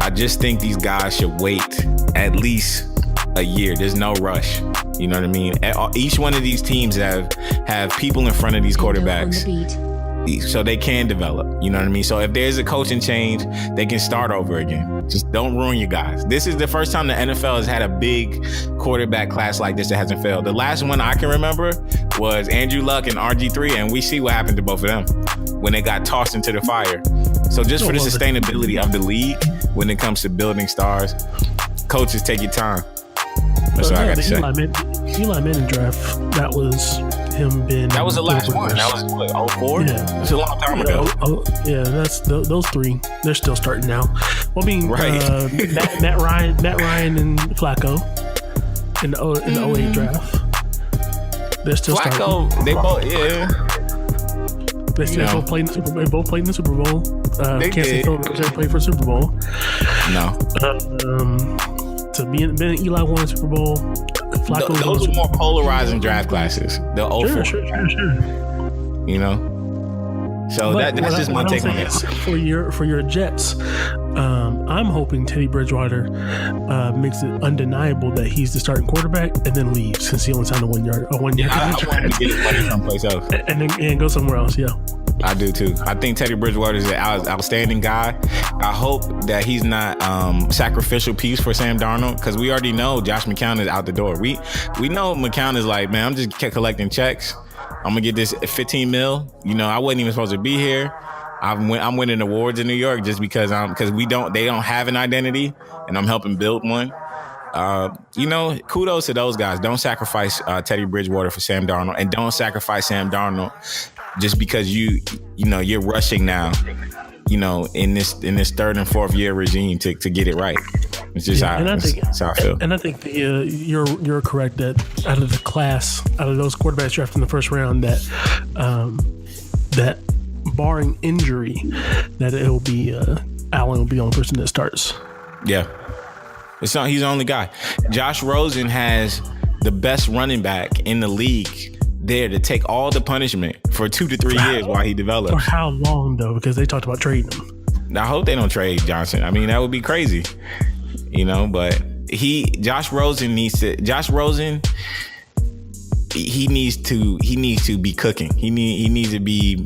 I just think these guys should wait at least a year. There's no rush. You know what I mean? Each one of these teams have people in front of these quarterbacks, so they can develop. You know what I mean? So if there's a coaching change, they can start over again. Just don't ruin your guys. This is the first time the NFL has had a big quarterback class like this that hasn't failed. The last one I can remember was Andrew Luck and RG3, and we see what happened to both of them when they got tossed into the fire. So just for the sustainability of the league when it comes to building stars, coaches, take your time. That's what I got to say. Eli Manning draft, that was him being... That was the last one. That was what, 04? Yeah. It's a long time ago. That's those three. They're still starting now. Well, I mean, right. Matt Ryan and Flacco in the 08 draft. They're still Flacco, starting. they both, yeah. They both played in the Super Bowl. They both played in the Super Bowl. Can't say Philadelphia played for Super Bowl. No. To be in Eli won a Super Bowl. Flacco those are more polarizing draft classes. The 04. Sure. So that's just my take on it. For your Jets, I'm hoping Teddy Bridgewater makes it undeniable that he's the starting quarterback and then leaves since he only signed a 1 year. I want him to get his money someplace else and go somewhere else. Yeah. I do too. I think Teddy Bridgewater is an outstanding guy. I hope that he's not sacrificial piece for Sam Darnold, because we already know Josh McCown is out the door. We know McCown is like, man, I'm just collecting checks. I'm gonna get this 15 mil. I wasn't even supposed to be here. I'm winning awards in New York just because they don't have an identity, and I'm helping build one. Kudos to those guys. Don't sacrifice Teddy Bridgewater for Sam Darnold, and don't sacrifice Sam Darnold just because you're rushing now, in this third and fourth year regime to get it right. It's just that's how I feel. And I think you're correct that out of those quarterbacks drafted in the first round, that barring injury, that it will be Allen will be the only person that starts. Yeah, he's the only guy. Josh Rosen has the best running back in the league there to take all the punishment for 2 to 3 years while he develops. For how long though? Because they talked about trading him. I hope they don't trade Johnson. I mean, that would be crazy, but Josh Rosen, he needs to be cooking. He needs to be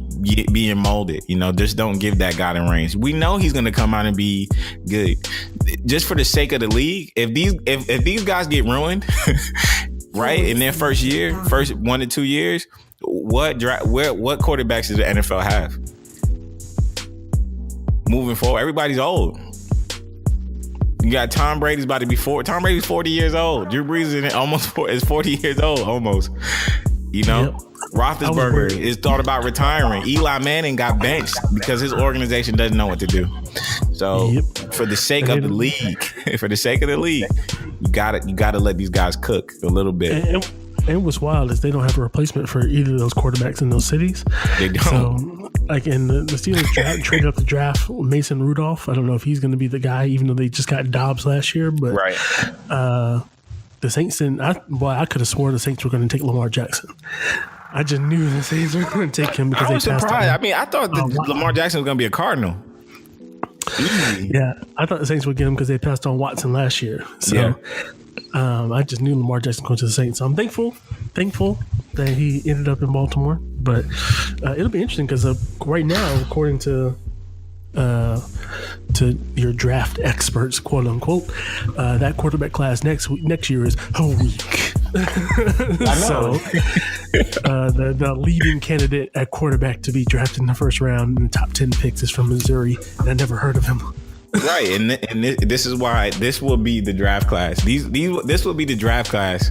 being molded. Just don't give that guy the reins. We know he's going to come out and be good. Just for the sake of the league, if these guys get ruined, right, in their first 1 to 2 years, what quarterbacks does the NFL have? Moving forward, everybody's old. You got Tom Brady's about to be 40. Tom Brady's 40 years old. Drew Brees is 40 years old almost. Yep. Roethlisberger is thought about retiring. Eli Manning got benched because his organization doesn't know what to do. So for the sake of the league, you gotta let these guys cook a little bit. And what's wild is they don't have a replacement for either of those quarterbacks in those cities. They don't. So, in the Steelers traded up the draft Mason Rudolph. I don't know if he's going to be the guy, even though they just got Dobbs last year. But the Saints didn't. I could have sworn the Saints were going to take Lamar Jackson. I just knew the Saints were going to take him because I was they passed surprised. on. I mean, I thought Lamar Jackson was going to be a Cardinal. Easy. Yeah, I thought the Saints would get him because they passed on Watson last year. So I just knew Lamar Jackson going to the Saints. So I'm thankful that he ended up in Baltimore. But it'll be interesting because right now, according to your draft experts, quote unquote, that quarterback class next year is weak. So the leading candidate at quarterback to be drafted in the first round in the top 10 picks is from Missouri, and I never heard of him. Right, and this is why this will be the draft class. This will be the draft class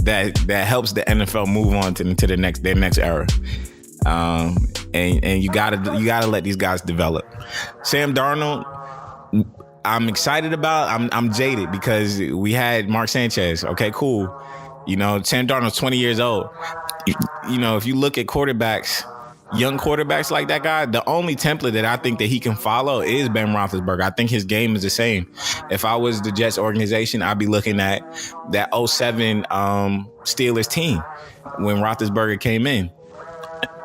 that helps the NFL move on to their next era. And you gotta let these guys develop. Sam Darnold, I'm excited about. I'm jaded because we had Mark Sanchez. Okay, cool. Sam Darnold's 20 years old. If you look at quarterbacks, young quarterbacks like that guy, the only template that I think that he can follow is Ben Roethlisberger. I think his game is the same. If I was the Jets organization, I'd be looking at that 2007 Steelers team when Roethlisberger came in.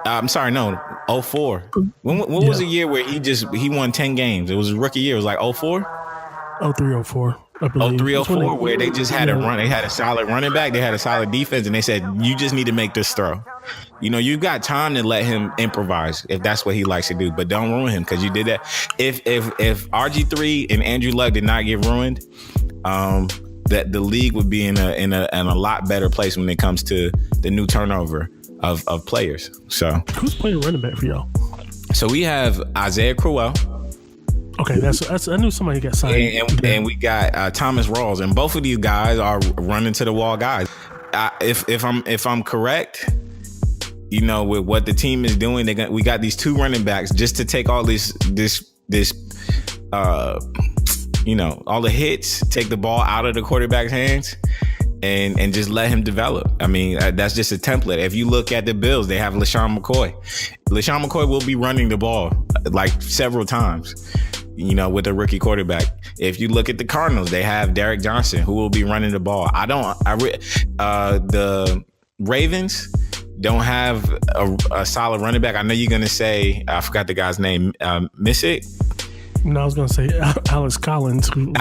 I'm sorry, no, 2004. When was the year where he won 10 games? It was his rookie year. It was like 2004? 2003, 2004. 2004, where they just had a run. They had a solid running back. They had a solid defense, and they said, you just need to make this throw. You've got time to let him improvise if that's what he likes to do, but don't ruin him because you did that. If RG3 and Andrew Luck did not get ruined, that the league would be in a lot better place when it comes to the new turnover of players. So who's playing running back for y'all? So we have Isaiah Crowell. Okay, that's I knew somebody got signed. And we got Thomas Rawls, and both of these guys are running to the wall guys. If I'm correct, with what the team is doing, we got these two running backs just to take all this all the hits, take the ball out of the quarterback's hands, and just let him develop. I mean, that's just a template. If you look at the Bills, they have LaShawn McCoy. LaShawn McCoy will be running the ball like several times, with a rookie quarterback. If you look at the Cardinals, they have Derek Johnson, who will be running the ball. The Ravens don't have a solid running back. I know you're going to say, I forgot the guy's name, Missick. No, I was going to say Alex Collins. I'm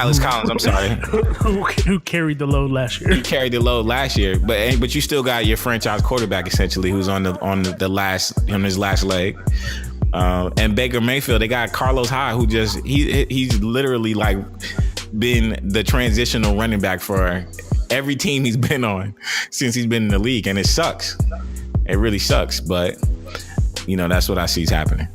sorry. Who carried the load last year. He carried the load last year, but you still got your franchise quarterback essentially, who's on his last leg. And Baker Mayfield, they got Carlos Hyde, who he's literally like been the transitional running back for every team he's been on since he's been in the league, and it sucks. It really sucks, but that's what I see is happening.